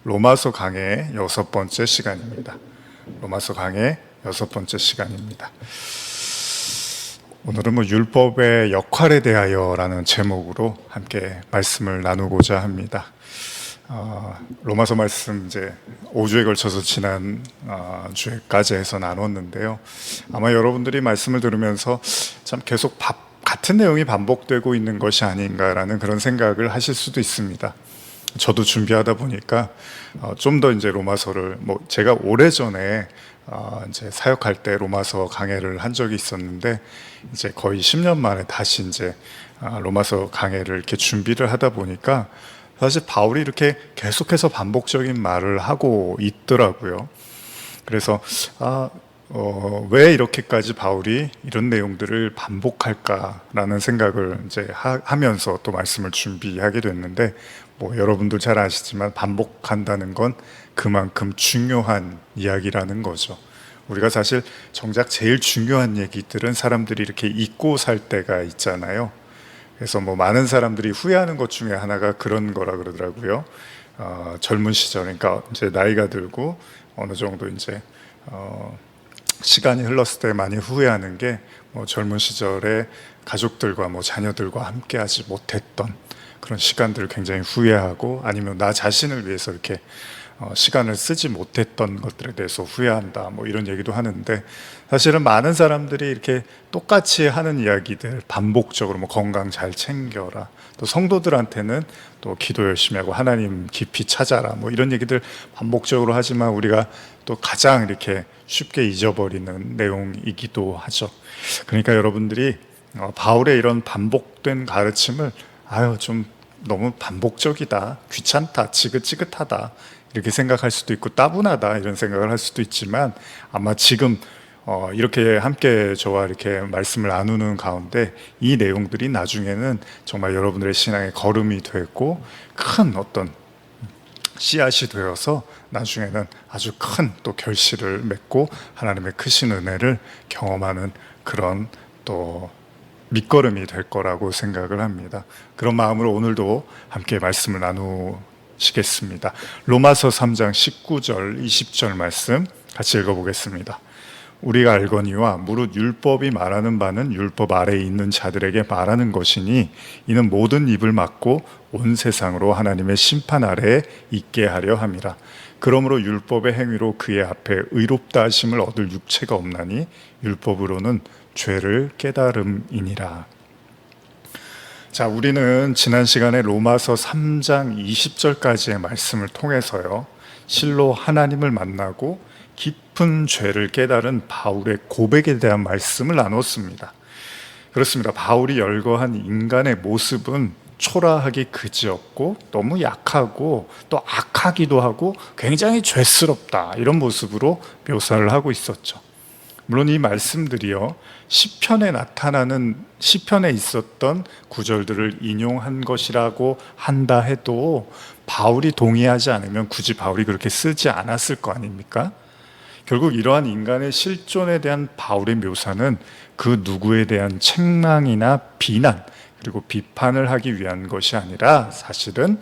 로마서 강의 6번째 시간입니다. 로마서 강의 6번째 시간입니다. 오늘은 율법의 역할에 대하여라는 제목으로 함께 말씀을 나누고자 합니다. 로마서 말씀 이제 5주에 걸쳐서 지난 주에까지 해서 나눴는데요. 아마 여러분들이 말씀을 들으면서 참 계속 같은 내용이 반복되고 있는 것이 아닌가라는 그런 생각을 하실 수도 있습니다. 저도 준비하다 보니까 좀 더 이제 로마서를 제가 오래전에 이제 사역할 때 로마서 강해를 한 적이 있었는데 이제 거의 10년 만에 다시 이제 로마서 강해를 이렇게 준비를 하다 보니까 사실 바울이 이렇게 계속해서 반복적인 말을 하고 있더라고요. 그래서 왜 이렇게까지 바울이 이런 내용들을 반복할까라는 생각을 이제 하면서 또 말씀을 준비하게 됐는데 여러분도 잘 아시지만 반복한다는 건 그만큼 중요한 이야기라는 거죠. 우리가 사실 정작 제일 중요한 얘기들은 사람들이 이렇게 잊고 살 때가 있잖아요. 그래서 많은 사람들이 후회하는 것 중에 하나가 그런 거라 그러더라고요. 젊은 시절, 그러니까 이제 나이가 들고 어느 정도 이제 시간이 흘렀을 때 많이 후회하는 게 젊은 시절에 가족들과 자녀들과 함께하지 못했던 그런 시간들을 굉장히 후회하고, 아니면 나 자신을 위해서 이렇게 시간을 쓰지 못했던 것들에 대해서 후회한다, 이런 얘기도 하는데, 사실은 많은 사람들이 이렇게 똑같이 하는 이야기들, 반복적으로 건강 잘 챙겨라, 또 성도들한테는 또 기도 열심히 하고 하나님 깊이 찾아라, 이런 얘기들 반복적으로 하지만 우리가 또 가장 이렇게 쉽게 잊어버리는 내용이기도 하죠. 그러니까 여러분들이 바울의 이런 반복된 가르침을 좀 너무 반복적이다, 귀찮다, 지긋지긋하다 이렇게 생각할 수도 있고 따분하다 이런 생각을 할 수도 있지만, 아마 지금 이렇게 함께 저와 이렇게 말씀을 나누는 가운데 이 내용들이 나중에는 정말 여러분들의 신앙의 걸음이 되고 큰 어떤 씨앗이 되어서 나중에는 아주 큰 또 결실을 맺고 하나님의 크신 은혜를 경험하는 그런 또 밑거름이 될 거라고 생각을 합니다. 그런 마음으로 오늘도 함께 말씀을 나누시겠습니다. 로마서 3장 19절 20절 말씀 같이 읽어보겠습니다. 우리가 알거니와 무릇 율법이 말하는 바는 율법 아래에 있는 자들에게 말하는 것이니 이는 모든 입을 막고 온 세상으로 하나님의 심판 아래에 있게 하려 함이라. 그러므로 율법의 행위로 그의 앞에 의롭다 하심을 얻을 육체가 없나니 율법으로는 죄를 깨달음이니라. 자, 우리는 지난 시간에 로마서 3장 20절까지의 말씀을 통해서요, 실로 하나님을 만나고 깊은 죄를 깨달은 바울의 고백에 대한 말씀을 나눴습니다. 그렇습니다. 바울이 열거한 인간의 모습은 초라하기 그지없고 너무 약하고 또 악하기도 하고 굉장히 죄스럽다, 이런 모습으로 묘사를 하고 있었죠. 물론 이 말씀들이요, 시편에 있었던 구절들을 인용한 것이라고 한다 해도 바울이 동의하지 않으면 굳이 바울이 그렇게 쓰지 않았을 거 아닙니까? 결국 이러한 인간의 실존에 대한 바울의 묘사는 그 누구에 대한 책망이나 비난 그리고 비판을 하기 위한 것이 아니라 사실은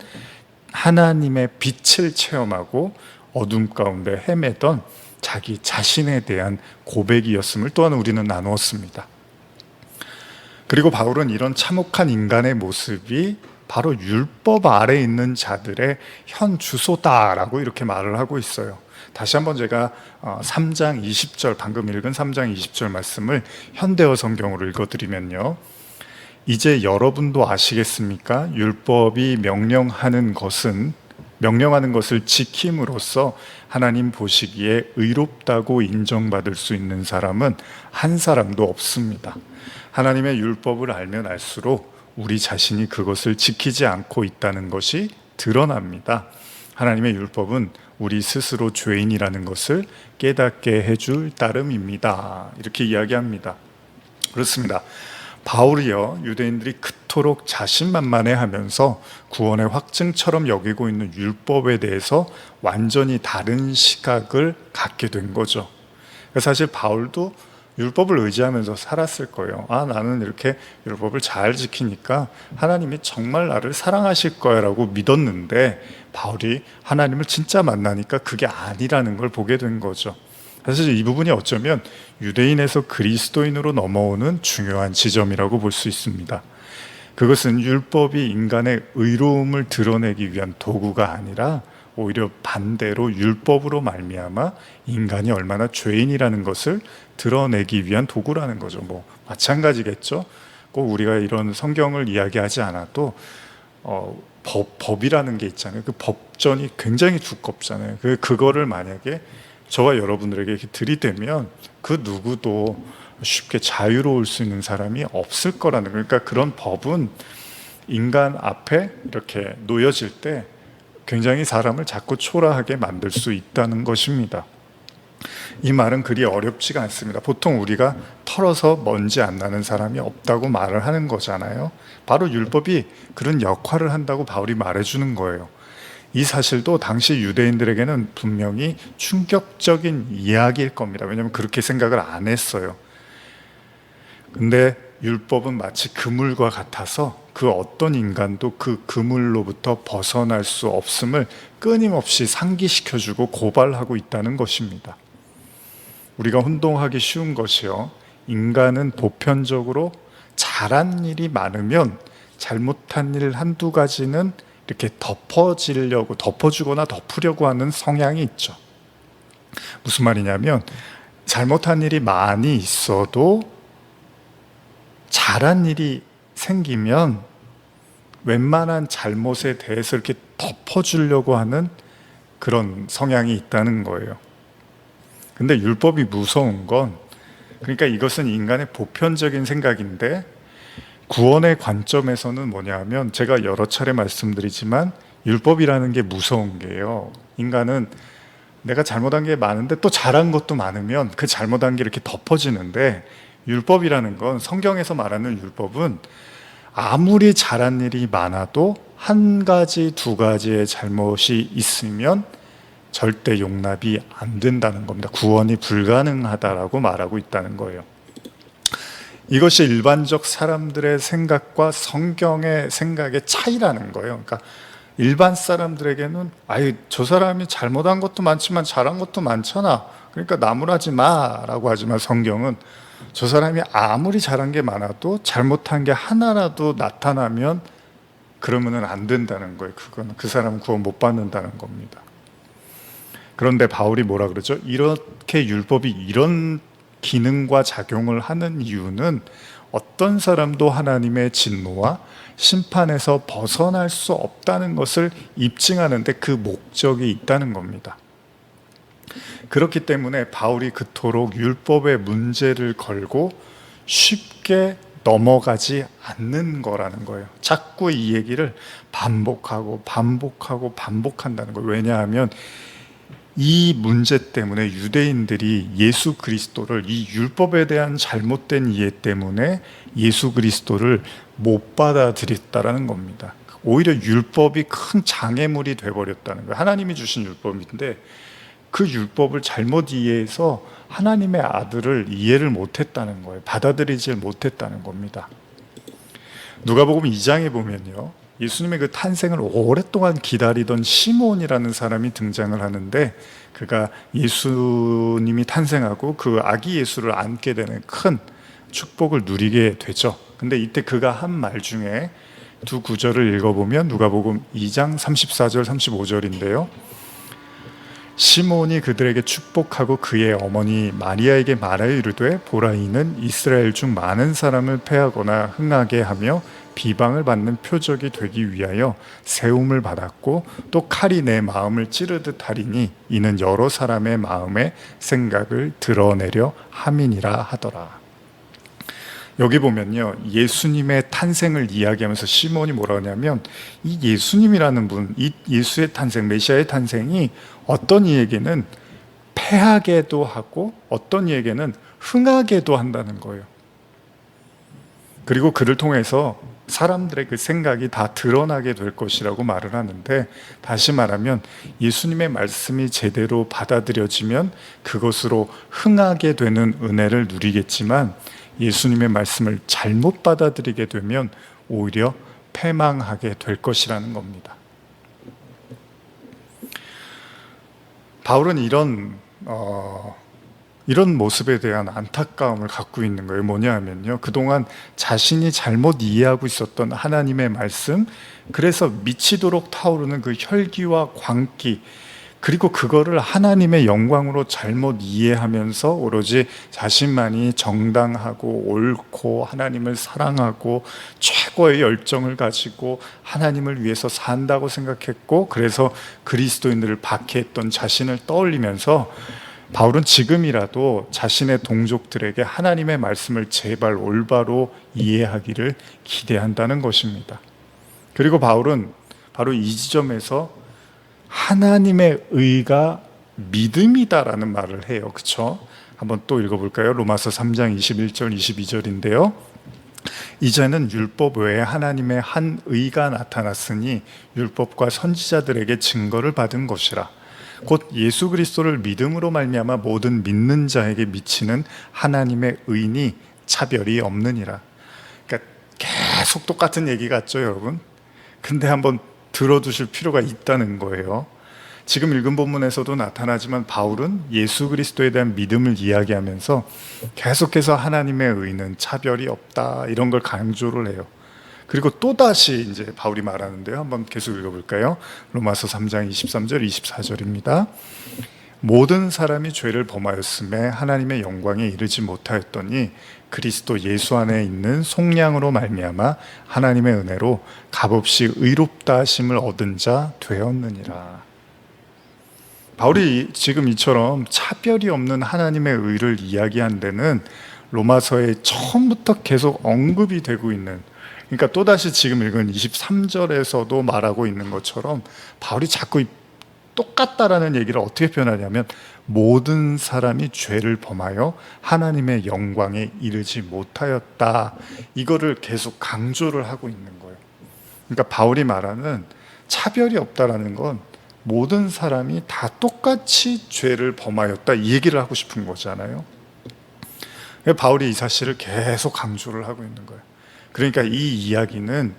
하나님의 빛을 체험하고 어둠 가운데 헤매던 자기 자신에 대한 고백이었음을 또한 우리는 나누었습니다. 그리고 바울은 이런 참혹한 인간의 모습이 바로 율법 아래에 있는 자들의 현 주소다라고 이렇게 말을 하고 있어요. 다시 한번 제가 3장 20절, 방금 읽은 3장 20절 말씀을 현대어 성경으로 읽어드리면요, 이제 여러분도 아시겠습니까? 율법이 명령하는 것을 지킴으로써 하나님 보시기에 의롭다고 인정받을 수 있는 사람은 한 사람도 없습니다. 하나님의 율법을 알면 알수록 우리 자신이 그것을 지키지 않고 있다는 것이 드러납니다. 하나님의 율법은 우리 스스로 죄인이라는 것을 깨닫게 해줄 따름입니다. 이렇게 이야기합니다. 그렇습니다. 바울이요, 유대인들이 그토록 자신만만해하면서 구원의 확증처럼 여기고 있는 율법에 대해서 완전히 다른 시각을 갖게 된 거죠. 사실 바울도 율법을 의지하면서 살았을 거예요. 아, 나는 이렇게 율법을 잘 지키니까 하나님이 정말 나를 사랑하실 거야 라고 믿었는데, 바울이 하나님을 진짜 만나니까 그게 아니라는 걸 보게 된 거죠. 사실 이 부분이 어쩌면 유대인에서 그리스도인으로 넘어오는 중요한 지점이라고 볼 수 있습니다. 그것은 율법이 인간의 의로움을 드러내기 위한 도구가 아니라 오히려 반대로 율법으로 말미암아 인간이 얼마나 죄인이라는 것을 드러내기 위한 도구라는 거죠. 뭐 마찬가지겠죠. 꼭 우리가 이런 성경을 이야기하지 않아도 법이라는 게 있잖아요. 그 법전이 굉장히 두껍잖아요. 그거를 만약에 저와 여러분들에게 이렇게 들이대면 그 누구도 쉽게 자유로울 수 있는 사람이 없을 거라는 거예요. 그러니까 그런 법은 인간 앞에 이렇게 놓여질 때 굉장히 사람을 자꾸 초라하게 만들 수 있다는 것입니다. 이 말은 그리 어렵지가 않습니다. 보통 우리가 털어서 먼지 안 나는 사람이 없다고 말을 하는 거잖아요. 바로 율법이 그런 역할을 한다고 바울이 말해주는 거예요. 이 사실도 당시 유대인들에게는 분명히 충격적인 이야기일 겁니다. 왜냐하면 그렇게 생각을 안 했어요. 근데 율법은 마치 그물과 같아서 그 어떤 인간도 그 그물로부터 벗어날 수 없음을 끊임없이 상기시켜주고 고발하고 있다는 것입니다. 우리가 혼동하기 쉬운 것이요, 인간은 보편적으로 잘한 일이 많으면 잘못한 일 한두 가지는 이렇게 덮어주거나 덮으려고 하는 성향이 있죠. 무슨 말이냐면, 잘못한 일이 많이 있어도 잘한 일이 생기면 웬만한 잘못에 대해서 이렇게 덮어주려고 하는 그런 성향이 있다는 거예요. 근데 율법이 무서운 건, 그러니까 이것은 인간의 보편적인 생각인데, 구원의 관점에서는 뭐냐면, 제가 여러 차례 말씀드리지만 율법이라는 게 무서운 게요, 인간은 내가 잘못한 게 많은데 또 잘한 것도 많으면 그 잘못한 게 이렇게 덮어지는데, 율법이라는 건, 성경에서 말하는 율법은 아무리 잘한 일이 많아도 한 가지, 두 가지의 잘못이 있으면 절대 용납이 안 된다는 겁니다. 구원이 불가능하다라고 말하고 있다는 거예요. 이것이 일반적 사람들의 생각과 성경의 생각의 차이라는 거예요. 그러니까 일반 사람들에게는 저 사람이 잘못한 것도 많지만 잘한 것도 많잖아, 그러니까 나무라지 마라고 하지만, 성경은 저 사람이 아무리 잘한 게 많아도 잘못한 게 하나라도 나타나면 그러면은 안 된다는 거예요. 그건 그 사람은 구원 못 받는다는 겁니다. 그런데 바울이 뭐라 그러죠? 이렇게 율법이 이런 기능과 작용을 하는 이유는 어떤 사람도 하나님의 진노와 심판에서 벗어날 수 없다는 것을 입증하는데 그 목적이 있다는 겁니다. 그렇기 때문에 바울이 그토록 율법의 문제를 걸고 쉽게 넘어가지 않는 거라는 거예요. 자꾸 이 얘기를 반복한다는 거예요. 왜냐하면 이 문제 때문에 유대인들이 예수 그리스도를, 이 율법에 대한 잘못된 이해 때문에 예수 그리스도를 못 받아들였다라는 겁니다. 오히려 율법이 큰 장애물이 되어버렸다는 거예요. 하나님이 주신 율법인데 그 율법을 잘못 이해해서 하나님의 아들을 이해를 못했다는 거예요. 받아들이지 못했다는 겁니다. 누가복음 2장에 보면요, 예수님의 그 탄생을 오랫동안 기다리던 시몬이라는 사람이 등장을 하는데, 그가 예수님이 탄생하고 그 아기 예수를 안게 되는 큰 축복을 누리게 되죠. 근데 이때 그가 한 말 중에 두 구절을 읽어보면 누가복음 2장 34절 35절인데요, 시몬이 그들에게 축복하고 그의 어머니 마리아에게 말하여 이르되, 보라, 이는 이스라엘 중 많은 사람을 패하거나 흥하게 하며 비방을 받는 표적이 되기 위하여 세움을 받았고, 또 칼이 내 마음을 찌르듯 하리니 이는 여러 사람의 마음의 생각을 드러내려 함이니라 하더라. 여기 보면요, 예수님의 탄생을 이야기하면서 시몬이 뭐라 하냐면, 이 예수님이라는 분, 이 예수의 탄생, 메시아의 탄생이 어떤 이에게는 패하게도 하고 어떤 이에게는 흥하게도 한다는 거예요. 그리고 그를 통해서 사람들의 그 생각이 다 드러나게 될 것이라고 말을 하는데, 다시 말하면 예수님의 말씀이 제대로 받아들여지면 그것으로 흥하게 되는 은혜를 누리겠지만, 예수님의 말씀을 잘못 받아들이게 되면 오히려 패망하게 될 것이라는 겁니다. 바울은 이런 모습에 대한 안타까움을 갖고 있는 거예요. 뭐냐 하면요, 그동안 자신이 잘못 이해하고 있었던 하나님의 말씀, 그래서 미치도록 타오르는 그 혈기와 광기, 그리고 그거를 하나님의 영광으로 잘못 이해하면서 오로지 자신만이 정당하고 옳고 하나님을 사랑하고 최고의 열정을 가지고 하나님을 위해서 산다고 생각했고, 그래서 그리스도인들을 박해했던 자신을 떠올리면서 바울은 지금이라도 자신의 동족들에게 하나님의 말씀을 제발 올바로 이해하기를 기대한다는 것입니다. 그리고 바울은 바로 이 지점에서 하나님의 의가 믿음이다라는 말을 해요. 그렇죠? 한번 또 읽어볼까요? 로마서 3장 21절 22절인데요. 이제는 율법 외에 하나님의 한 의가 나타났으니 율법과 선지자들에게 증거를 받은 것이라. 곧 예수 그리스도를 믿음으로 말미암아 모든 믿는 자에게 미치는 하나님의 의니 차별이 없느니라. 그러니까 계속 똑같은 얘기 같죠, 여러분? 근데 한번 들어두실 필요가 있다는 거예요. 지금 읽은 본문에서도 나타나지만 바울은 예수 그리스도에 대한 믿음을 이야기하면서 계속해서 하나님의 의는 차별이 없다, 이런 걸 강조를 해요. 그리고 또다시 이제 바울이 말하는데요. 한번 계속 읽어볼까요? 로마서 3장 23절 24절입니다. 모든 사람이 죄를 범하였음에 하나님의 영광에 이르지 못하였더니 그리스도 예수 안에 있는 속량으로 말미암아 하나님의 은혜로 값없이 의롭다 하심을 얻은 자 되었느니라. 바울이 지금 이처럼 차별이 없는 하나님의 의를 이야기한 데는 로마서에 처음부터 계속 언급이 되고 있는, 그러니까 또다시 지금 읽은 23절에서도 말하고 있는 것처럼 바울이 자꾸 똑같다라는 얘기를 어떻게 표현하냐면 모든 사람이 죄를 범하여 하나님의 영광에 이르지 못하였다, 이거를 계속 강조를 하고 있는 거예요. 그러니까 바울이 말하는 차별이 없다라는 건 모든 사람이 다 똑같이 죄를 범하였다, 이 얘기를 하고 싶은 거잖아요. 바울이 이 사실을 계속 강조를 하고 있는 거예요. 그러니까 이 이야기는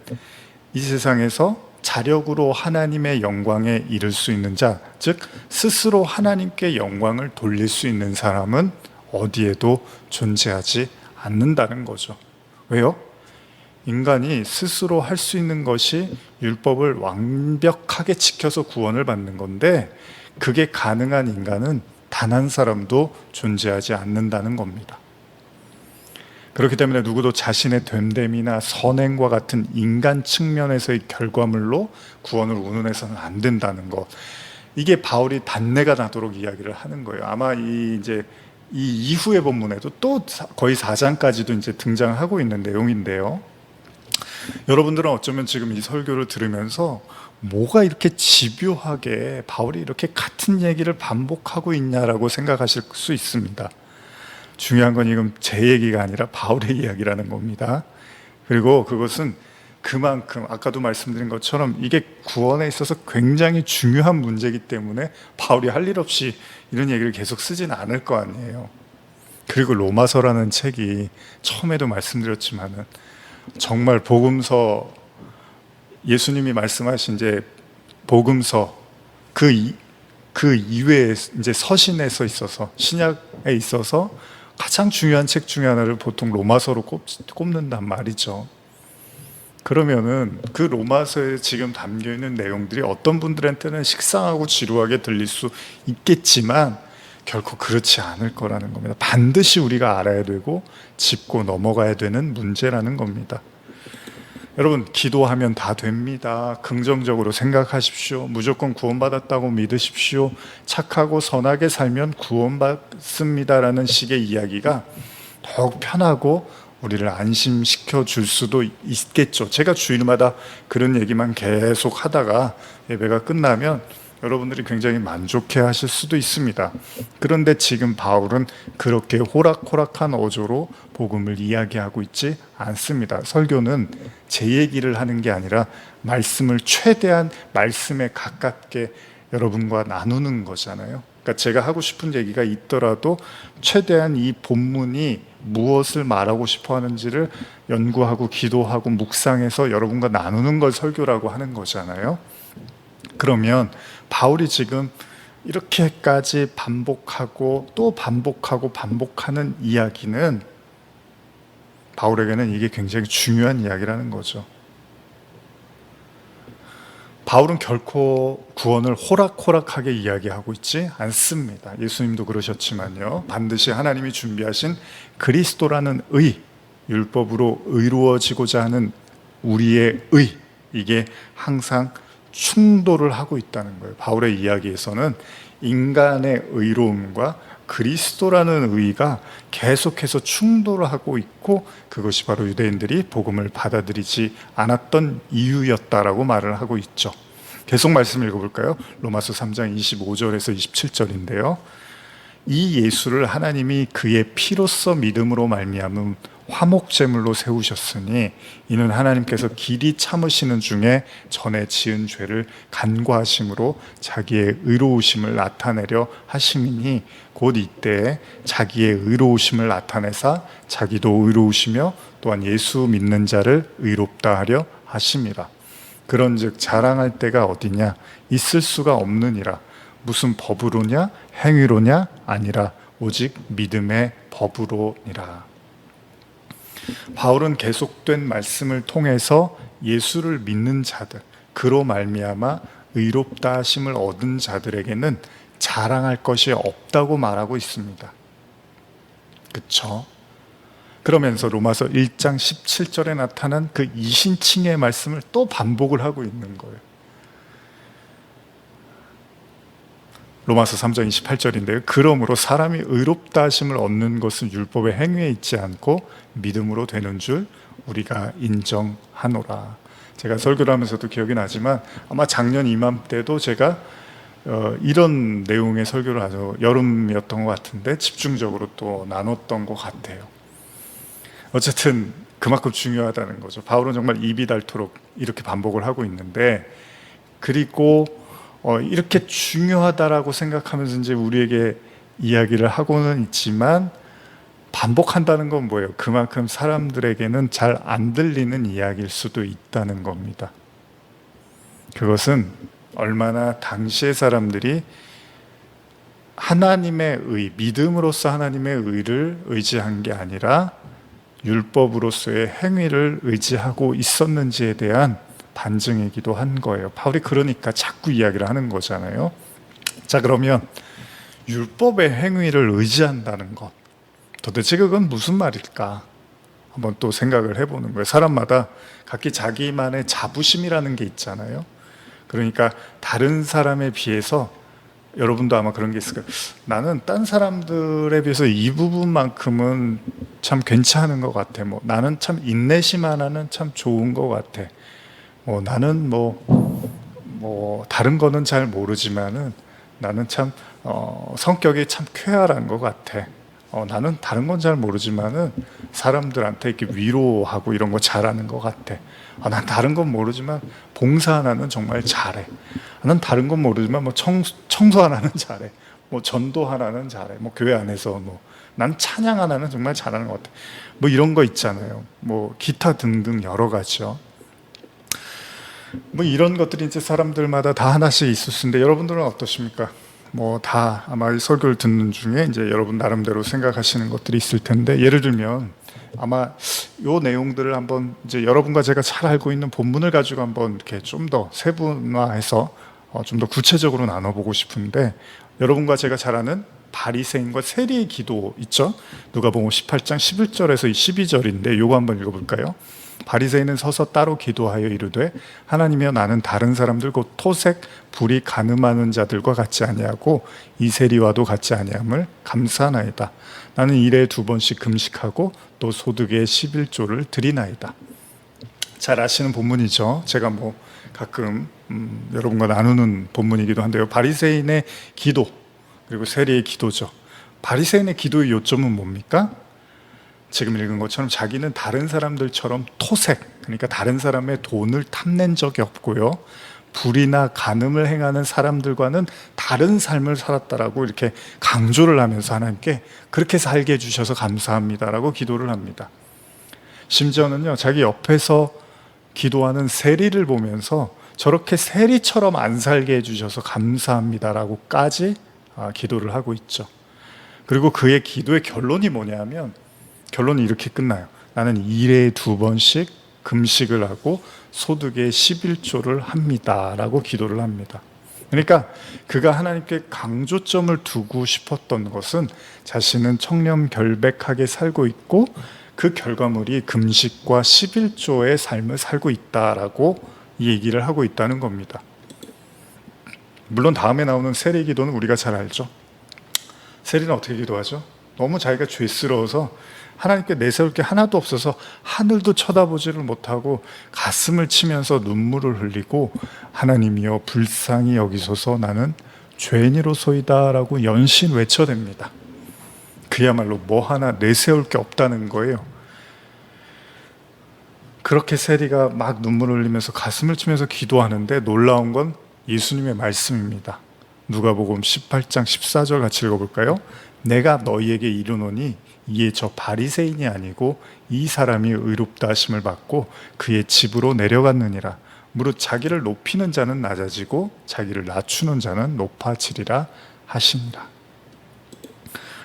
이 세상에서 자력으로 하나님의 영광에 이를 수 있는 자, 즉 스스로 하나님께 영광을 돌릴 수 있는 사람은 어디에도 존재하지 않는다는 거죠. 왜요? 인간이 스스로 할 수 있는 것이 율법을 완벽하게 지켜서 구원을 받는 건데, 그게 가능한 인간은 단 한 사람도 존재하지 않는다는 겁니다. 그렇기 때문에 누구도 자신의 됨됨이나 선행과 같은 인간 측면에서의 결과물로 구원을 운운해서는 안 된다는 것, 이게 바울이 단내가 나도록 이야기를 하는 거예요. 아마 이 이후의 본문에도 또 거의 4장까지도 이제 등장하고 있는 내용인데요. 여러분들은 어쩌면 지금 이 설교를 들으면서 뭐가 이렇게 집요하게 바울이 이렇게 같은 얘기를 반복하고 있냐라고 생각하실 수 있습니다. 중요한 건 이건 제 얘기가 아니라 바울의 이야기라는 겁니다. 그리고 그것은 그만큼 아까도 말씀드린 것처럼 이게 구원에 있어서 굉장히 중요한 문제이기 때문에 바울이 할 일 없이 이런 얘기를 계속 쓰진 않을 거 아니에요. 그리고 로마서라는 책이 처음에도 말씀드렸지만은 정말 복음서, 예수님이 말씀하신 이제 복음서 그 이외에 이제 서신에서 있어서, 신약에 있어서 가장 중요한 책 중에 하나를 보통 로마서로 꼽는단 말이죠. 그러면은 그 로마서에 지금 담겨 있는 내용들이 어떤 분들한테는 식상하고 지루하게 들릴 수 있겠지만 결코 그렇지 않을 거라는 겁니다. 반드시 우리가 알아야 되고 짚고 넘어가야 되는 문제라는 겁니다. 여러분, 기도하면 다 됩니다. 긍정적으로 생각하십시오. 무조건 구원받았다고 믿으십시오. 착하고 선하게 살면 구원받습니다라는 식의 이야기가 더욱 편하고 우리를 안심시켜 줄 수도 있겠죠. 제가 주일마다 그런 얘기만 계속 하다가 예배가 끝나면 여러분들이 굉장히 만족해 하실 수도 있습니다. 그런데 지금 바울은 그렇게 호락호락한 어조로 복음을 이야기하고 있지 않습니다. 설교는 제 얘기를 하는 게 아니라 말씀을 최대한 말씀에 가깝게 여러분과 나누는 거잖아요. 그러니까 제가 하고 싶은 얘기가 있더라도 최대한 이 본문이 무엇을 말하고 싶어 하는지를 연구하고 기도하고 묵상해서 여러분과 나누는 걸 설교라고 하는 거잖아요. 그러면 바울이 지금 이렇게까지 반복하고 또 반복하고 반복하는 이야기는 바울에게는 이게 굉장히 중요한 이야기라는 거죠. 바울은 결코 구원을 호락호락하게 이야기하고 있지 않습니다. 예수님도 그러셨지만요. 반드시 하나님이 준비하신 그리스도라는 의, 율법으로 의로워지고자 하는 우리의 의, 이게 항상 충돌을 하고 있다는 거예요. 바울의 이야기에서는 인간의 의로움과 그리스도라는 의가 계속해서 충돌을 하고 있고, 그것이 바로 유대인들이 복음을 받아들이지 않았던 이유였다라고 말을 하고 있죠. 계속 말씀 읽어볼까요? 로마서 3장 25절에서 27절인데요. 이 예수를 하나님이 그의 피로써 믿음으로 말미암은 화목제물로 세우셨으니 이는 하나님께서 길이 참으시는 중에 전에 지은 죄를 간과하심으로 자기의 의로우심을 나타내려 하심이니 곧 이때에 자기의 의로우심을 나타내사 자기도 의로우시며 또한 예수 믿는 자를 의롭다 하려 하심이라. 그런즉 자랑할 때가 어디냐? 있을 수가 없느니라. 무슨 법으로냐? 행위로냐? 아니라 오직 믿음의 법으로니라. 바울은 계속된 말씀을 통해서 예수를 믿는 자들, 그로 말미암아 의롭다 하심을 얻은 자들에게는 자랑할 것이 없다고 말하고 있습니다. 그렇죠? 그러면서 로마서 1장 17절에 나타난 그 이신칭의 말씀을 또 반복을 하고 있는 거예요. 로마서 3장 28절인데요. 그러므로 사람이 의롭다 하심을 얻는 것은 율법의 행위에 있지 않고 믿음으로 되는 줄 우리가 인정하노라. 제가 설교를 하면서도 기억이 나지만 아마 작년 이맘때도 제가 이런 내용의 설교를 아주 여름이었던 것 같은데 집중적으로 또 나눴던 것 같아요. 어쨌든 그만큼 중요하다는 거죠. 바울은 정말 입이 닳도록 이렇게 반복을 하고 있는데, 그리고 이렇게 중요하다라고 생각하면서 이제 우리에게 이야기를 하고는 있지만 반복한다는 건 뭐예요? 그만큼 사람들에게는 잘 안 들리는 이야기일 수도 있다는 겁니다. 그것은 얼마나 당시의 사람들이 하나님의 의, 믿음으로써 하나님의 의를 의지한 게 아니라 율법으로서의 행위를 의지하고 있었는지에 대한 반증이기도 한 거예요. 바울이 그러니까 자꾸 이야기를 하는 거잖아요. 자, 그러면 율법의 행위를 의지한다는 것, 도대체 그건 무슨 말일까? 한번 또 생각을 해보는 거예요. 사람마다 각기 자기만의 자부심이라는 게 있잖아요. 그러니까 다른 사람에 비해서, 여러분도 아마 그런 게 있을 거예요. 나는 딴 사람들에 비해서 이 부분만큼은 참 괜찮은 것 같아. 나는 참 인내심 하나는 참 좋은 것 같아. 나는 다른 거는 잘 모르지만은 나는 참 성격이 참 쾌활한 것 같아. 나는 다른 건 잘 모르지만은 사람들한테 이렇게 위로하고 이런 거 잘하는 것 같아. 난 다른 건 모르지만 봉사 하나는 정말 잘해. 난 다른 건 모르지만 청소 하나는 잘해. 전도 하나는 잘해. 교회 안에서 난 찬양 하나는 정말 잘하는 것 같아. 이런 거 있잖아요. 기타 등등 여러 가지요. 이런 것들이 이제 사람들마다 다 하나씩 있을 수 있는데, 여러분들은 어떠십니까? 다 아마 이 설교를 듣는 중에 이제 여러분 나름대로 생각하시는 것들이 있을 텐데, 예를 들면 아마 요 내용들을 한번 이제 여러분과 제가 잘 알고 있는 본문을 가지고 한번 이렇게 좀 더 세분화해서 좀 더 구체적으로 나눠보고 싶은데, 여러분과 제가 잘 아는 바리새인과 세리의 기도 있죠? 누가복음 18장 11절에서 12절인데 요거 한번 읽어볼까요? 바리새인은 서서 따로 기도하여 이르되 하나님이여, 나는 다른 사람들 곧 토색 불이 가늠하는 자들과 같지 아니하고 이 세리와도 같지 아니함을 감사하나이다. 나는 일에 2번씩 금식하고 또 소득의 11조를 드리나이다. 잘 아시는 본문이죠. 제가 가끔 여러분과 나누는 본문이기도 한데요. 바리새인의 기도, 그리고 세리의 기도죠. 바리새인의 기도의 요점은 뭡니까? 지금 읽은 것처럼 자기는 다른 사람들처럼 토색, 그러니까 다른 사람의 돈을 탐낸 적이 없고요, 불이나 간음을 행하는 사람들과는 다른 삶을 살았다라고 이렇게 강조를 하면서 하나님께 그렇게 살게 해주셔서 감사합니다라고 기도를 합니다. 심지어는요, 자기 옆에서 기도하는 세리를 보면서 저렇게 세리처럼 안 살게 해주셔서 감사합니다라고까지 기도를 하고 있죠. 그리고 그의 기도의 결론이 뭐냐면, 결론이 이렇게 끝나요. 나는 일에 2번씩 금식을 하고 소득의 11조를 합니다 라고 기도를 합니다. 그러니까 그가 하나님께 강조점을 두고 싶었던 것은 자신은 청렴결백하게 살고 있고 그 결과물이 금식과 11조의 삶을 살고 있다라고 얘기를 하고 있다는 겁니다. 물론 다음에 나오는 세리 기도는 우리가 잘 알죠. 세리는 어떻게 기도하죠? 너무 자기가 죄스러워서 하나님께 내세울 게 하나도 없어서 하늘도 쳐다보지를 못하고 가슴을 치면서 눈물을 흘리고, 하나님이여 불쌍히 여기소서 나는 죄인이로소이다 라고 연신 외쳐댑니다. 그야말로 뭐 하나 내세울 게 없다는 거예요. 그렇게 세리가 막 눈물을 흘리면서 가슴을 치면서 기도하는데 놀라운 건 예수님의 말씀입니다. 누가복음 18장 14절 같이 읽어볼까요? 내가 너희에게 이르노니 이에 저 바리새인이 아니고 이 사람이 의롭다 하심을 받고 그의 집으로 내려갔느니라. 무릇 자기를 높이는 자는 낮아지고 자기를 낮추는 자는 높아지리라 하시니라.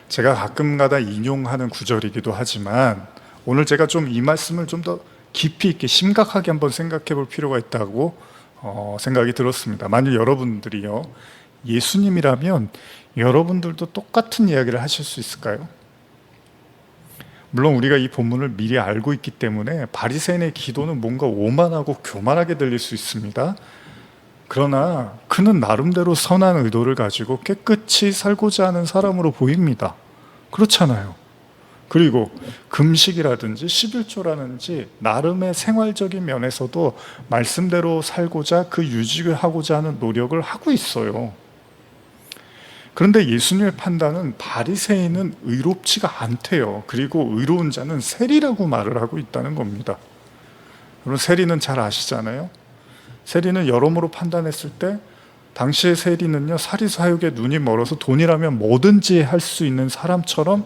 제가 가끔가다 인용하는 구절이기도 하지만 오늘 제가 좀 이 말씀을 좀 더 깊이 있게 심각하게 한번 생각해 볼 필요가 있다고 생각이 들었습니다. 만약 여러분들이요, 예수님이라면 여러분들도 똑같은 이야기를 하실 수 있을까요? 물론 우리가 이 본문을 미리 알고 있기 때문에 바리새인의 기도는 뭔가 오만하고 교만하게 들릴 수 있습니다. 그러나 그는 나름대로 선한 의도를 가지고 깨끗이 살고자 하는 사람으로 보입니다. 그렇잖아요. 그리고 금식이라든지 11조라든지 나름의 생활적인 면에서도 말씀대로 살고자 그 유지를 하고자 하는 노력을 하고 있어요. 그런데 예수님의 판단은 바리새인은 의롭지가 않대요. 그리고 의로운 자는 세리라고 말을 하고 있다는 겁니다. 여러분, 세리는 잘 아시잖아요. 세리는 여러모로 판단했을 때 당시의 세리는요, 사리사욕에 눈이 멀어서 돈이라면 뭐든지 할 수 있는 사람처럼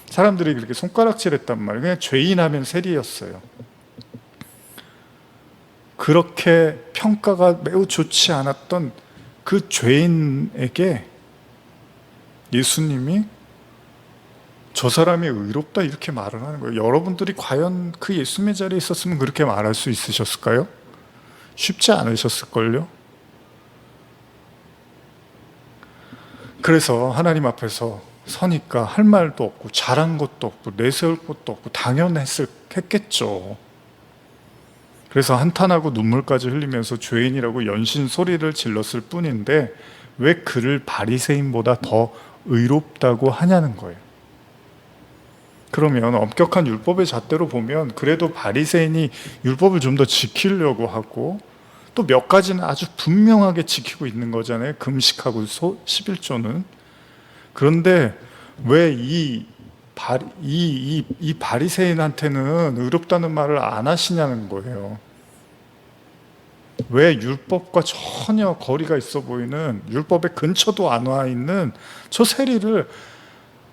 사람들이 그렇게 손가락질했단 말이에요. 그냥 죄인하면 세리였어요. 그렇게 평가가 매우 좋지 않았던 그 죄인에게 예수님이 저 사람이 의롭다 이렇게 말을 하는 거예요. 여러분들이 과연 그 예수님의 자리에 있었으면 그렇게 말할 수 있으셨을까요? 쉽지 않으셨을걸요? 그래서 하나님 앞에서 서니까 할 말도 없고 잘한 것도 없고 내세울 것도 없고 당연했겠죠. 그래서 한탄하고 눈물까지 흘리면서 죄인이라고 연신 소리를 질렀을 뿐인데 왜 그를 바리새인보다 더 의롭다고 하냐는 거예요. 그러면 엄격한 율법의 잣대로 보면 그래도 바리새인이 율법을 좀 더 지키려고 하고 또 몇 가지는 아주 분명하게 지키고 있는 거잖아요. 금식하고 11조는. 그런데 왜 이 바리새인한테는 의롭다는 말을 안 하시냐는 거예요. 왜 율법과 전혀 거리가 있어 보이는, 율법의 근처도 안 와 있는 저 세리를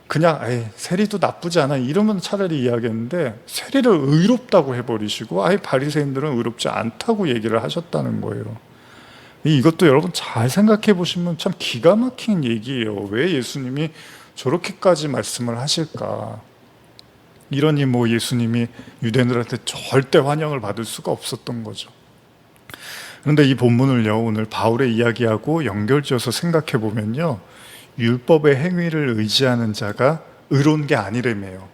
그냥 세리도 나쁘지 않아 이러면 차라리 이야기했는데 세리를 의롭다고 해버리시고 바리새인들은 의롭지 않다고 얘기를 하셨다는 거예요. 이것도 여러분 잘 생각해 보시면 참 기가 막힌 얘기예요. 왜 예수님이 저렇게까지 말씀을 하실까? 이러니 뭐 예수님이 유대인들한테 절대 환영을 받을 수가 없었던 거죠. 그런데 이 본문을요, 오늘 바울의 이야기하고 연결지어서 생각해 보면요, 율법의 행위를 의지하는 자가 의로운 게 아니라며요.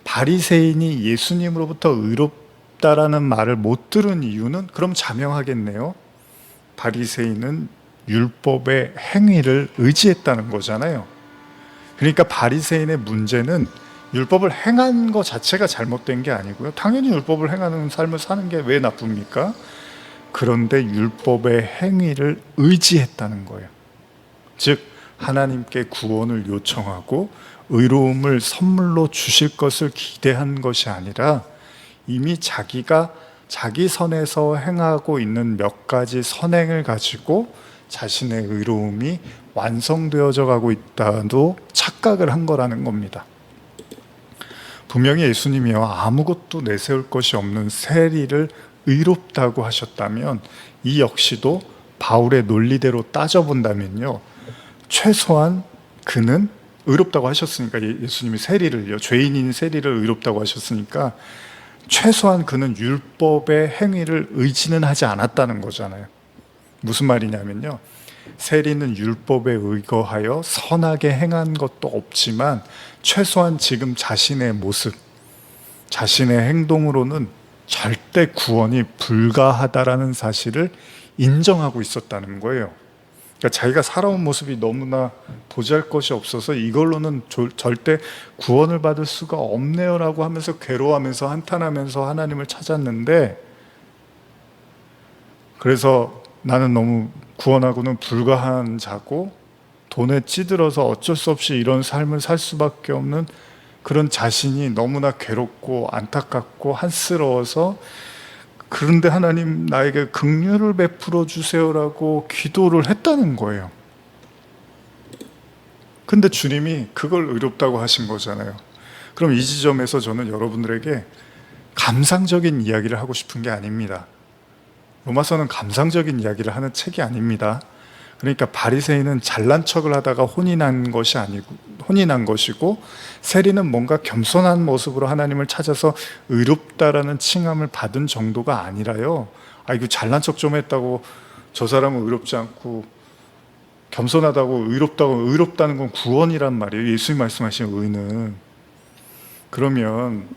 바리새인이 예수님으로부터 의롭다라는 말을 못 들은 이유는 그럼 자명하겠네요. 바리새인은 율법의 행위를 의지했다는 거잖아요. 그러니까 바리새인의 문제는 율법을 행한 것 자체가 잘못된 게 아니고요. 당연히 율법을 행하는 삶을 사는 게 왜 나쁩니까? 그런데 율법의 행위를 의지했다는 거예요. 즉 하나님께 구원을 요청하고 의로움을 선물로 주실 것을 기대한 것이 아니라 이미 자기가 자기 선에서 행하고 있는 몇 가지 선행을 가지고 자신의 의로움이 완성되어져 가고 있다도 착각을 한 거라는 겁니다. 분명히 예수님이요, 아무것도 내세울 것이 없는 세리를 의롭다고 하셨다면 이 역시도 바울의 논리대로 따져본다면요, 최소한 그는 의롭다고 하셨으니까, 예수님이 세리를요, 죄인인 세리를 의롭다고 하셨으니까 최소한 그는 율법의 행위를 의지는 하지 않았다는 거잖아요. 무슨 말이냐면요, 세리는 율법에 의거하여 선하게 행한 것도 없지만 최소한 지금 자신의 모습, 자신의 행동으로는 절대 구원이 불가하다라는 사실을 인정하고 있었다는 거예요. 그러니까 자기가 살아온 모습이 너무나 보잘것이 없어서 이걸로는 절대 구원을 받을 수가 없네요 라고 하면서 괴로워하면서 한탄하면서 하나님을 찾았는데, 그래서 나는 너무 구원하고는 불가한 자고 돈에 찌들어서 어쩔 수 없이 이런 삶을 살 수밖에 없는 그런 자신이 너무나 괴롭고 안타깝고 한스러워서, 그런데 하나님 나에게 긍휼을 베풀어 주세요라고 기도를 했다는 거예요. 근데 주님이 그걸 의롭다고 하신 거잖아요. 그럼 이 지점에서 저는 여러분들에게 감상적인 이야기를 하고 싶은 게 아닙니다. 로마서는 감상적인 이야기를 하는 책이 아닙니다. 그러니까 바리새인은 잘난 척을 하다가 혼이 난 것이고, 세리는 뭔가 겸손한 모습으로 하나님을 찾아서 의롭다라는 칭함을 받은 정도가 아니라요, 이거 잘난 척 좀 했다고 저 사람은 의롭지 않고, 겸손하다고 의롭다는 건 구원이란 말이에요. 예수님 말씀하신 의는. 그러면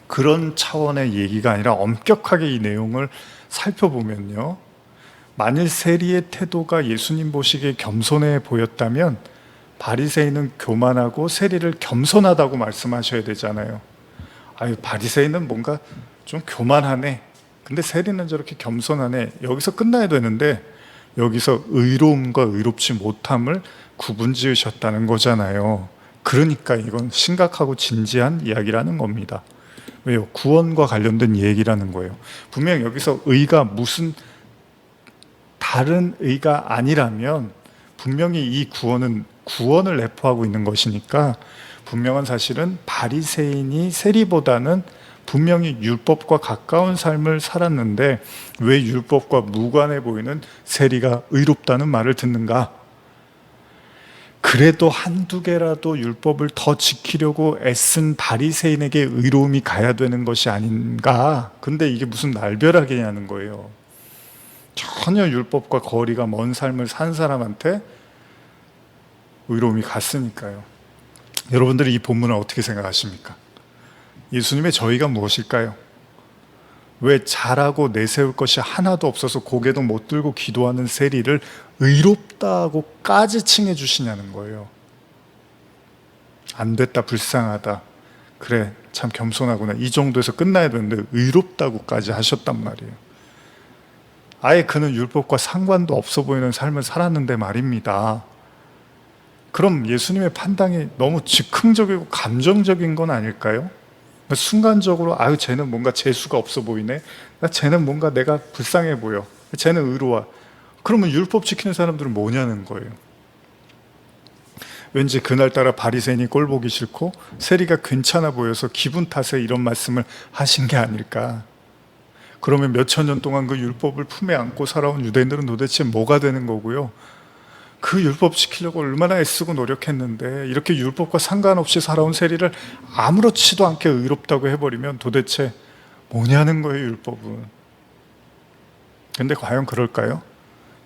그런 차원의 얘기가 아니라 엄격하게 이 내용을 살펴보면요, 만일 세리의 태도가 예수님 보시기에 겸손해 보였다면 바리새인은 교만하고 세리를 겸손하다고 말씀하셔야 되잖아요. 바리새인은 뭔가 좀 교만하네, 근데 세리는 저렇게 겸손하네, 여기서 끝나야 되는데 여기서 의로움과 의롭지 못함을 구분 지으셨다는 거잖아요. 그러니까 이건 심각하고 진지한 이야기라는 겁니다. 왜요? 구원과 관련된 얘기라는 거예요. 분명 여기서 의가 무슨 다른 의가 아니라면 분명히 이 구원은 구원을 내포하고 있는 것이니까, 분명한 사실은 바리새인이 세리보다는 분명히 율법과 가까운 삶을 살았는데 왜 율법과 무관해 보이는 세리가 의롭다는 말을 듣는가? 그래도 한두 개라도 율법을 더 지키려고 애쓴 바리새인에게 의로움이 가야 되는 것이 아닌가? 근데 이게 무슨 날벼락이냐는 거예요. 전혀 율법과 거리가 먼 삶을 산 사람한테 의로움이 갔으니까요. 여러분들이 이 본문을 어떻게 생각하십니까? 예수님의 저희가 무엇일까요? 왜 잘하고 내세울 것이 하나도 없어서 고개도 못 들고 기도하는 세리를 의롭다고까지 칭해 주시냐는 거예요. 안 됐다, 불쌍하다, 그래 참 겸손하구나, 이 정도에서 끝나야 되는데 의롭다고까지 하셨단 말이에요. 아예 그는 율법과 상관도 없어 보이는 삶을 살았는데 말입니다. 그럼 예수님의 판단이 너무 즉흥적이고 감정적인 건 아닐까요? 순간적으로 쟤는 뭔가 재수가 없어 보이네, 쟤는 뭔가 내가 불쌍해 보여, 쟤는 의로워, 그러면 율법 지키는 사람들은 뭐냐는 거예요. 왠지 그날따라 바리새인이 꼴 보기 싫고 세리가 괜찮아 보여서 기분 탓에 이런 말씀을 하신 게 아닐까. 그러면 몇천 년 동안 그 율법을 품에 안고 살아온 유대인들은 도대체 뭐가 되는 거고요, 그 율법 지키려고 얼마나 애쓰고 노력했는데 이렇게 율법과 상관없이 살아온 세리를 아무렇지도 않게 의롭다고 해버리면 도대체 뭐냐는 거예요, 율법은. 근데 과연 그럴까요?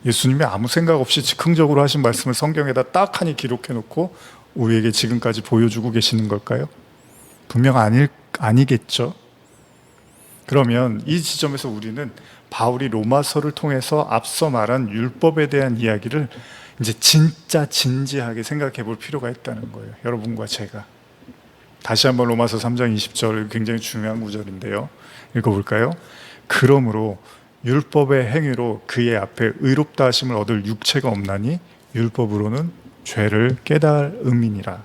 예수님이 아무 생각 없이 즉흥적으로 하신 말씀을 성경에다 딱 하니 기록해 놓고 우리에게 지금까지 보여주고 계시는 걸까요? 분명 아니겠죠. 그러면 이 지점에서 우리는 바울이 로마서를 통해서 앞서 말한 율법에 대한 이야기를 이제 진짜 진지하게 생각해 볼 필요가 있다는 거예요. 여러분과 제가. 다시 한번 로마서 3장 20절, 굉장히 중요한 구절인데요, 읽어볼까요? 그러므로 율법의 행위로 그의 앞에 의롭다 하심을 얻을 육체가 없나니 율법으로는 죄를 깨달음이니라.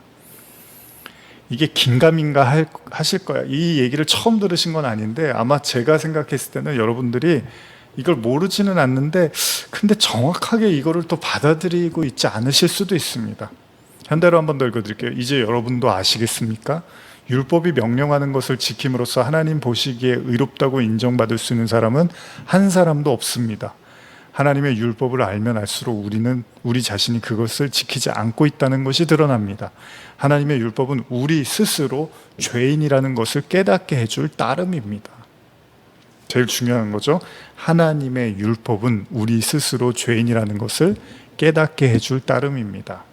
이게 긴가민가 하실 거야. 이 얘기를 처음 들으신 건 아닌데 아마 제가 생각했을 때는 여러분들이 이걸 모르지는 않는데 근데 정확하게 이거를 또 받아들이고 있지 않으실 수도 있습니다. 현대로 한번 더 읽어드릴게요. 이제 여러분도 아시겠습니까? 율법이 명령하는 것을 지킴으로써 하나님 보시기에 의롭다고 인정받을 수 있는 사람은 한 사람도 없습니다. 하나님의 율법을 알면 알수록 우리 자신이 그것을 지키지 않고 있다는 것이 드러납니다. 하나님의 율법은 우리 스스로 죄인이라는 것을 깨닫게 해줄 따름입니다. 제일 중요한 거죠. 하나님의 율법은 우리 스스로 죄인이라는 것을 깨닫게 해줄 따름입니다.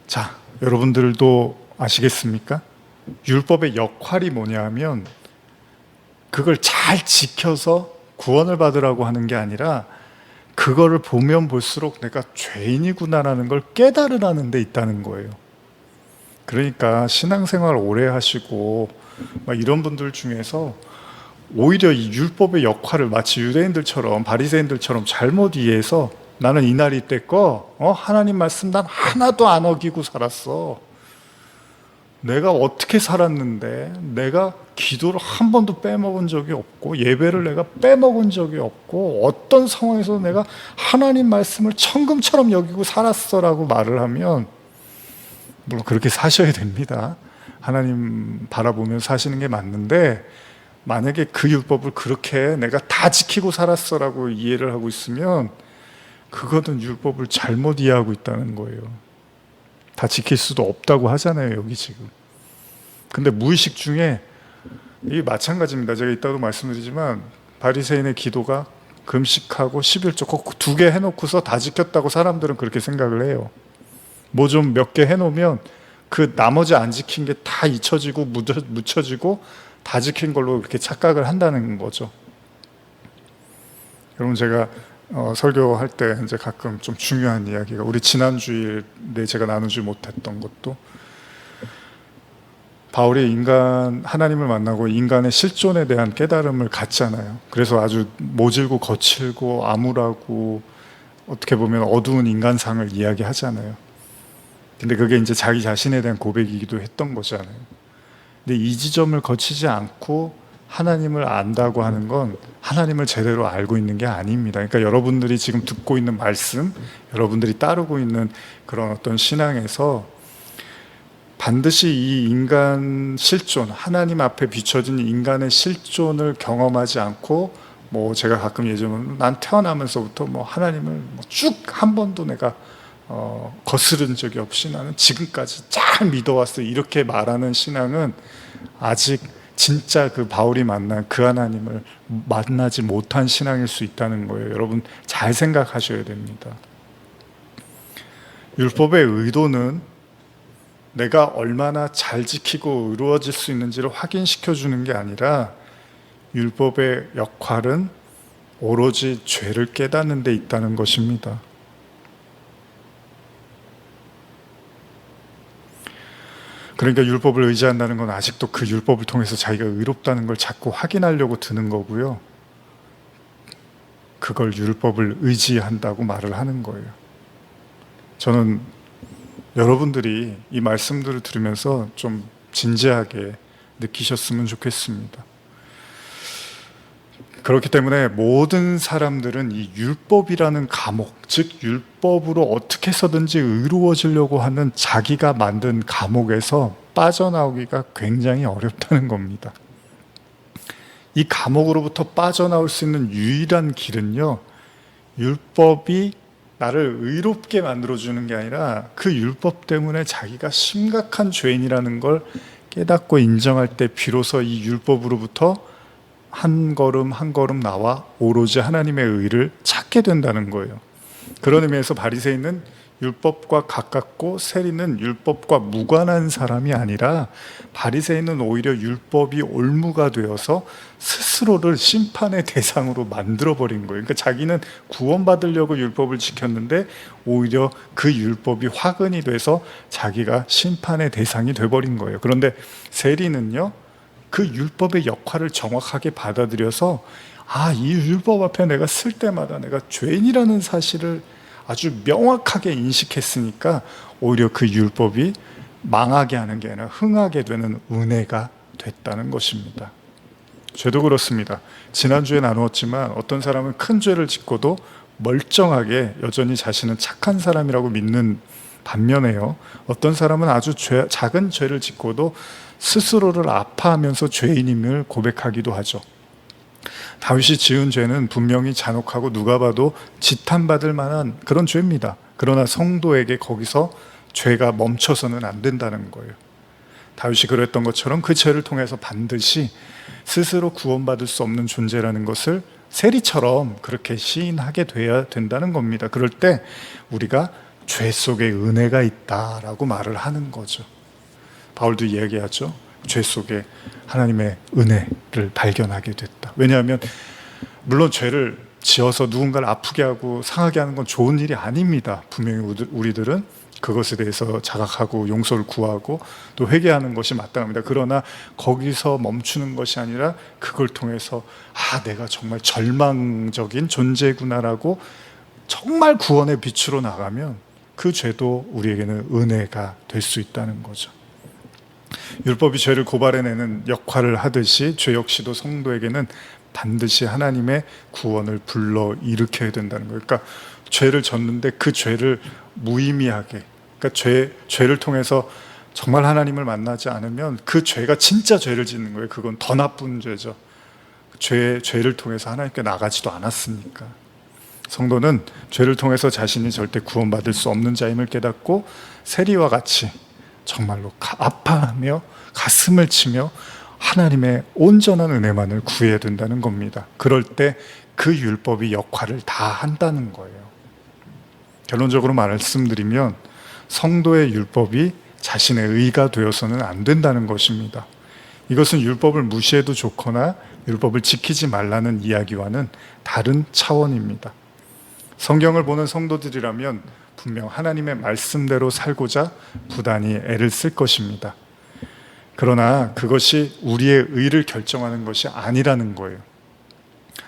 자, 여러분들도 아시겠습니까? 율법의 역할이 뭐냐 하면 그걸 잘 지켜서 구원을 받으라고 하는 게 아니라 그거를 보면 볼수록 내가 죄인이구나라는 걸 깨달으라는 데 있다는 거예요. 그러니까 신앙생활 오래 하시고 막 이런 분들 중에서 오히려 이 율법의 역할을 마치 유대인들처럼 바리새인들처럼 잘못 이해해서 나는 이날 이때껏 하나님 말씀 난 하나도 안 어기고 살았어. 내가 어떻게 살았는데 내가 기도를 한 번도 빼먹은 적이 없고 예배를 내가 빼먹은 적이 없고 어떤 상황에서 내가 하나님 말씀을 천금처럼 여기고 살았어라고 말을 하면 물론 그렇게 사셔야 됩니다. 하나님 바라보며 사시는 게 맞는데 만약에 그 율법을 그렇게 내가 다 지키고 살았어라고 이해를 하고 있으면 그거는 율법을 잘못 이해하고 있다는 거예요. 다 지킬 수도 없다고 하잖아요, 여기 지금. 근데 무의식 중에 이게 마찬가지입니다. 제가 이따도 말씀드리지만 바리새인의 기도가 금식하고 11조 꼭 2개 해놓고서 다 지켰다고 사람들은 그렇게 생각을 해요. 뭐 좀 몇 개 해놓으면 그 나머지 안 지킨 게 다 잊혀지고 묻혀지고 다 지킨 걸로 이렇게 착각을 한다는 거죠. 여러분 제가 설교할 때 이제 가끔 좀 중요한 이야기가 우리 지난 주일에 제가 나누지 못했던 것도 바울이 하나님을 만나고 인간의 실존에 대한 깨달음을 갖잖아요. 그래서 아주 모질고 거칠고 암울하고 어떻게 보면 어두운 인간상을 이야기하잖아요. 근데 그게 이제 자기 자신에 대한 고백이기도 했던 거잖아요. 근데 이 지점을 거치지 않고 하나님을 안다고 하는 건 하나님을 제대로 알고 있는 게 아닙니다. 그러니까 여러분들이 지금 듣고 있는 말씀, 여러분들이 따르고 있는 그런 어떤 신앙에서 반드시 이 인간 실존, 하나님 앞에 비춰진 인간의 실존을 경험하지 않고 뭐 제가 가끔 예전에 난 태어나면서부터 뭐 하나님을 쭉 한 번도 내가 거스른 적이 없이 나는 지금까지 잘 믿어왔어 이렇게 말하는 신앙은 아직 진짜 그 바울이 만난 그 하나님을 만나지 못한 신앙일 수 있다는 거예요. 여러분 잘 생각하셔야 됩니다. 율법의 의도는 내가 얼마나 잘 지키고 이루어질 수 있는지를 확인시켜 주는 게 아니라 율법의 역할은 오로지 죄를 깨닫는 데 있다는 것입니다. 그러니까 율법을 의지한다는 건 아직도 그 율법을 통해서 자기가 의롭다는 걸 자꾸 확인하려고 드는 거고요. 그걸 율법을 의지한다고 말을 하는 거예요. 저는 여러분들이 이 말씀들을 들으면서 좀 진지하게 느끼셨으면 좋겠습니다. 그렇기 때문에 모든 사람들은 이 율법이라는 감옥, 즉 율법으로 어떻게 해서든지 의로워지려고 하는 자기가 만든 감옥에서 빠져나오기가 굉장히 어렵다는 겁니다. 이 감옥으로부터 빠져나올 수 있는 유일한 길은요, 율법이 나를 의롭게 만들어주는 게 아니라 그 율법 때문에 자기가 심각한 죄인이라는 걸 깨닫고 인정할 때 비로소 이 율법으로부터 한 걸음 한 걸음 나와 오로지 하나님의 의를 찾게 된다는 거예요. 그런 의미에서 바리새인은 율법과 가깝고 세리는 율법과 무관한 사람이 아니라 바리새인은 오히려 율법이 올무가 되어서 스스로를 심판의 대상으로 만들어버린 거예요. 그러니까 자기는 구원받으려고 율법을 지켰는데 오히려 그 율법이 화근이 돼서 자기가 심판의 대상이 돼버린 거예요. 그런데 세리는요, 그 율법의 역할을 정확하게 받아들여서 이 율법 앞에 내가 쓸 때마다 내가 죄인이라는 사실을 아주 명확하게 인식했으니까 오히려 그 율법이 망하게 하는 게 아니라 흥하게 되는 은혜가 됐다는 것입니다. 죄도 그렇습니다. 지난주에 나누었지만 어떤 사람은 큰 죄를 짓고도 멀쩡하게 여전히 자신은 착한 사람이라고 믿는 반면에요, 어떤 사람은 아주 작은 죄를 짓고도 스스로를 아파하면서 죄인임을 고백하기도 하죠. 다윗이 지은 죄는 분명히 잔혹하고 누가 봐도 지탄받을 만한 그런 죄입니다. 그러나 성도에게 거기서 죄가 멈춰서는 안 된다는 거예요. 다윗이 그랬던 것처럼 그 죄를 통해서 반드시 스스로 구원받을 수 없는 존재라는 것을 세리처럼 그렇게 시인하게 돼야 된다는 겁니다. 그럴 때 우리가 죄 속에 은혜가 있다라고 말을 하는 거죠. 바울도 이야기하죠. 죄 속에 하나님의 은혜를 발견하게 됐다. 왜냐하면 물론 죄를 지어서 누군가를 아프게 하고 상하게 하는 건 좋은 일이 아닙니다. 분명히 우리들은 그것에 대해서 자각하고 용서를 구하고 또 회개하는 것이 마땅합니다. 그러나 거기서 멈추는 것이 아니라 그걸 통해서 내가 정말 절망적인 존재구나라고 정말 구원의 빛으로 나가면 그 죄도 우리에게는 은혜가 될 수 있다는 거죠. 율법이 죄를 고발해내는 역할을 하듯이 죄 역시도 성도에게는 반드시 하나님의 구원을 불러 일으켜야 된다는 거예요. 그러니까 죄를 졌는데 그 죄를 무의미하게, 그러니까 죄를 통해서 정말 하나님을 만나지 않으면 그 죄가 진짜 죄를 짓는 거예요. 그건 더 나쁜 죄죠. 죄를 통해서 하나님께 나가지도 않았으니까. 성도는 죄를 통해서 자신이 절대 구원받을 수 없는 자임을 깨닫고 세리와 같이 정말로 아파하며 가슴을 치며 하나님의 온전한 은혜만을 구해야 된다는 겁니다. 그럴 때 그 율법이 역할을 다 한다는 거예요. 결론적으로 말씀드리면 성도의 율법이 자신의 의가 되어서는 안 된다는 것입니다. 이것은 율법을 무시해도 좋거나 율법을 지키지 말라는 이야기와는 다른 차원입니다. 성경을 보는 성도들이라면 분명 하나님의 말씀대로 살고자 부단히 애를 쓸 것입니다. 그러나 그것이 우리의 의를 결정하는 것이 아니라는 거예요.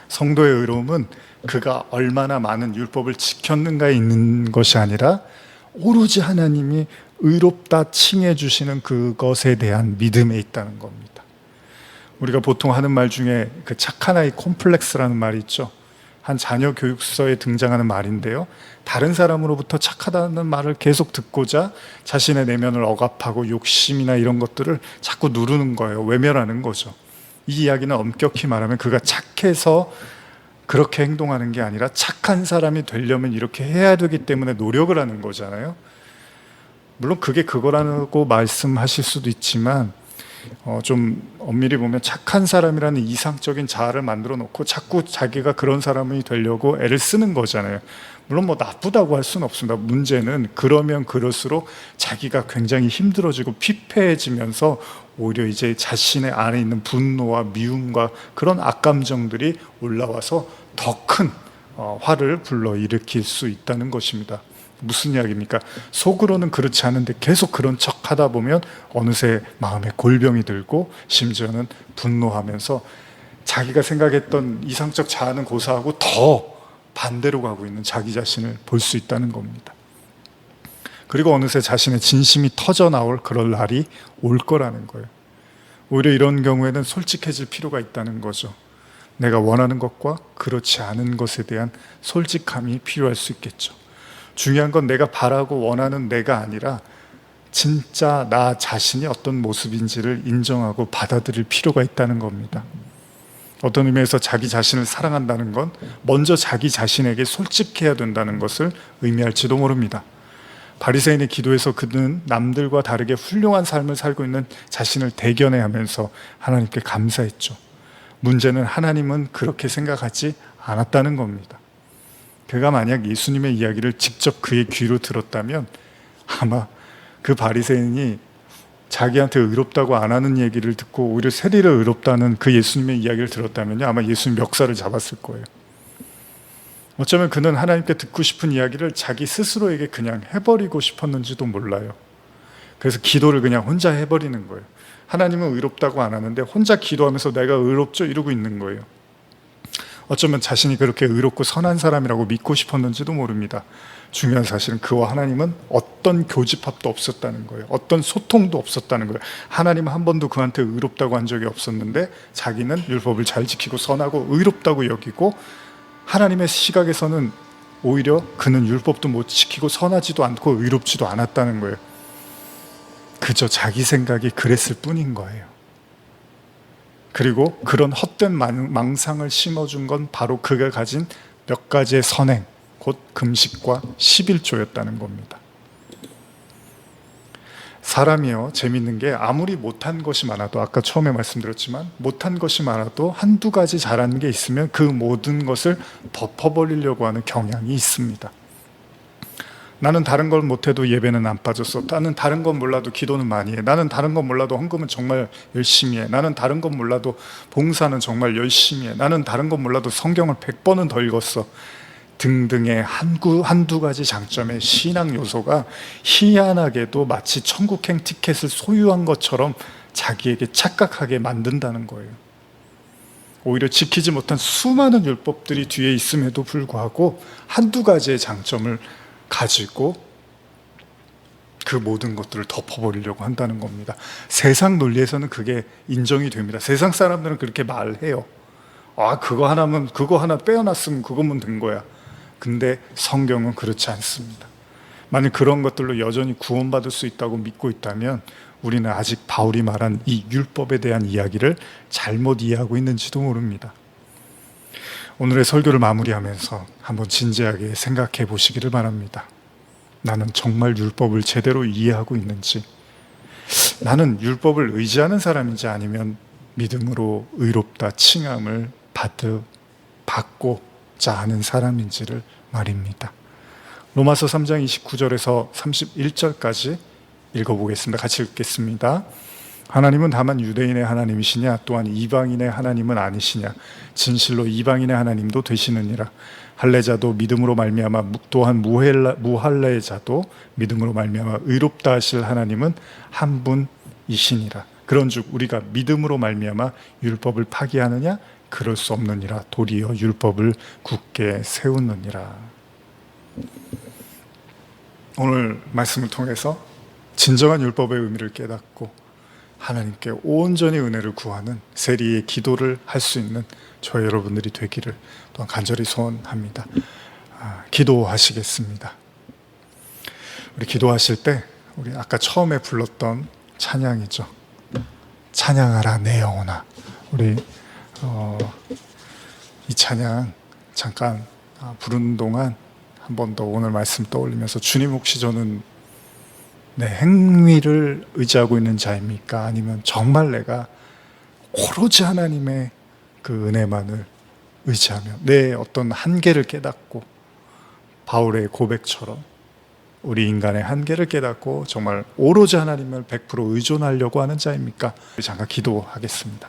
성도의 의로움은 그가 얼마나 많은 율법을 지켰는가에 있는 것이 아니라 오로지 하나님이 의롭다 칭해 주시는 그것에 대한 믿음에 있다는 겁니다. 우리가 보통 하는 말 중에 그 착한 아이 콤플렉스라는 말이 있죠. 한 자녀 교육서에 등장하는 말인데요, 다른 사람으로부터 착하다는 말을 계속 듣고자 자신의 내면을 억압하고 욕심이나 이런 것들을 자꾸 누르는 거예요. 외면하는 거죠. 이 이야기는 엄격히 말하면 그가 착해서 그렇게 행동하는 게 아니라 착한 사람이 되려면 이렇게 해야 되기 때문에 노력을 하는 거잖아요. 물론 그게 그거라고 말씀하실 수도 있지만 좀 엄밀히 보면 착한 사람이라는 이상적인 자아를 만들어 놓고 자꾸 자기가 그런 사람이 되려고 애를 쓰는 거잖아요. 물론 나쁘다고 할 수는 없습니다. 문제는 그러면 그럴수록 자기가 굉장히 힘들어지고 피폐해지면서 오히려 이제 자신의 안에 있는 분노와 미움과 그런 악감정들이 올라와서 더 큰 화를 불러일으킬 수 있다는 것입니다. 무슨 이야기입니까? 속으로는 그렇지 않은데 계속 그런 척 하다 보면 어느새 마음에 골병이 들고 심지어는 분노하면서 자기가 생각했던 이상적 자아는 고사하고 더 반대로 가고 있는 자기 자신을 볼 수 있다는 겁니다. 그리고 어느새 자신의 진심이 터져 나올 그럴 날이 올 거라는 거예요. 오히려 이런 경우에는 솔직해질 필요가 있다는 거죠. 내가 원하는 것과 그렇지 않은 것에 대한 솔직함이 필요할 수 있겠죠. 중요한 건 내가 바라고 원하는 내가 아니라 진짜 나 자신이 어떤 모습인지를 인정하고 받아들일 필요가 있다는 겁니다. 어떤 의미에서 자기 자신을 사랑한다는 건 먼저 자기 자신에게 솔직해야 된다는 것을 의미할지도 모릅니다. 바리새인의 기도에서 그는 남들과 다르게 훌륭한 삶을 살고 있는 자신을 대견해 하면서 하나님께 감사했죠. 문제는 하나님은 그렇게 생각하지 않았다는 겁니다. 그가 만약 예수님의 이야기를 직접 그의 귀로 들었다면 아마 그 바리새인이 자기한테 의롭다고 안 하는 얘기를 듣고 오히려 세리를 의롭다는 그 예수님의 이야기를 들었다면요, 아마 예수님 멱살을 잡았을 거예요. 어쩌면 그는 하나님께 듣고 싶은 이야기를 자기 스스로에게 그냥 해버리고 싶었는지도 몰라요. 그래서 기도를 그냥 혼자 해버리는 거예요. 하나님은 의롭다고 안 하는데 혼자 기도하면서 내가 의롭죠 이러고 있는 거예요. 어쩌면 자신이 그렇게 의롭고 선한 사람이라고 믿고 싶었는지도 모릅니다. 중요한 사실은 그와 하나님은 어떤 교집합도 없었다는 거예요. 어떤 소통도 없었다는 거예요. 하나님은 한 번도 그한테 의롭다고 한 적이 없었는데 자기는 율법을 잘 지키고 선하고 의롭다고 여기고, 하나님의 시각에서는 오히려 그는 율법도 못 지키고 선하지도 않고 의롭지도 않았다는 거예요. 그저 자기 생각이 그랬을 뿐인 거예요. 그리고 그런 헛된 망상을 심어준 건 바로 그가 가진 몇 가지의 선행, 곧 금식과 11조였다는 겁니다. 사람이요, 재밌는 게 아무리 못한 것이 많아도, 아까 처음에 말씀드렸지만 못한 것이 많아도 한두 가지 잘하는 게 있으면 그 모든 것을 덮어버리려고 하는 경향이 있습니다. 나는 다른 걸 못해도 예배는 안 빠졌어. 나는 다른 건 몰라도 기도는 많이 해. 나는 다른 건 몰라도 헌금은 정말 열심히 해. 나는 다른 건 몰라도 봉사는 정말 열심히 해. 나는 다른 건 몰라도 성경을 100번은 더 읽었어. 등등의 한두 가지 장점의 신앙 요소가 희한하게도 마치 천국행 티켓을 소유한 것처럼 자기에게 착각하게 만든다는 거예요. 오히려 지키지 못한 수많은 율법들이 뒤에 있음에도 불구하고 한두 가지의 장점을 가지고 그 모든 것들을 덮어버리려고 한다는 겁니다. 세상 논리에서는 그게 인정이 됩니다. 세상 사람들은 그렇게 말해요. 아, 그거 하나 빼어났으면 그거면 된 거야. 근데 성경은 그렇지 않습니다. 만약 그런 것들로 여전히 구원받을 수 있다고 믿고 있다면 우리는 아직 바울이 말한 이 율법에 대한 이야기를 잘못 이해하고 있는지도 모릅니다. 오늘의 설교를 마무리하면서 한번 진지하게 생각해 보시기를 바랍니다. 나는 정말 율법을 제대로 이해하고 있는지, 나는 율법을 의지하는 사람인지 아니면 믿음으로 의롭다 칭함을 받고자 하는 사람인지를 말입니다. 로마서 3장 29절에서 31절까지 읽어보겠습니다. 같이 읽겠습니다. 하나님은 다만 유대인의 하나님이시냐, 또한 이방인의 하나님은 아니시냐. 진실로 이방인의 하나님도 되시느니라. 할례자도 믿음으로 말미암아, 또한 무할례자도 믿음으로 말미암아 의롭다 하실 하나님은 한 분이시니라. 그런즉 우리가 믿음으로 말미암아 율법을 파기하느냐? 그럴 수 없느니라. 도리어 율법을 굳게 세우느니라. 오늘 말씀을 통해서 진정한 율법의 의미를 깨닫고 하나님께 온전히 은혜를 구하는 세리의 기도를 할 수 있는 저 여러분들이 되기를 또한 간절히 소원합니다. 기도하시겠습니다. 우리 기도하실 때 우리 아까 처음에 불렀던 찬양이죠. 찬양하라 내 영혼아. 우리 이 찬양 잠깐 부르는 동안 한 번 더 오늘 말씀 떠올리면서, 주님 혹시 저는 내 행위를 의지하고 있는 자입니까? 아니면 정말 내가 오로지 하나님의 그 은혜만을 의지하며 내 어떤 한계를 깨닫고, 바울의 고백처럼 우리 인간의 한계를 깨닫고 정말 오로지 하나님을 100% 의존하려고 하는 자입니까? 잠깐 기도하겠습니다.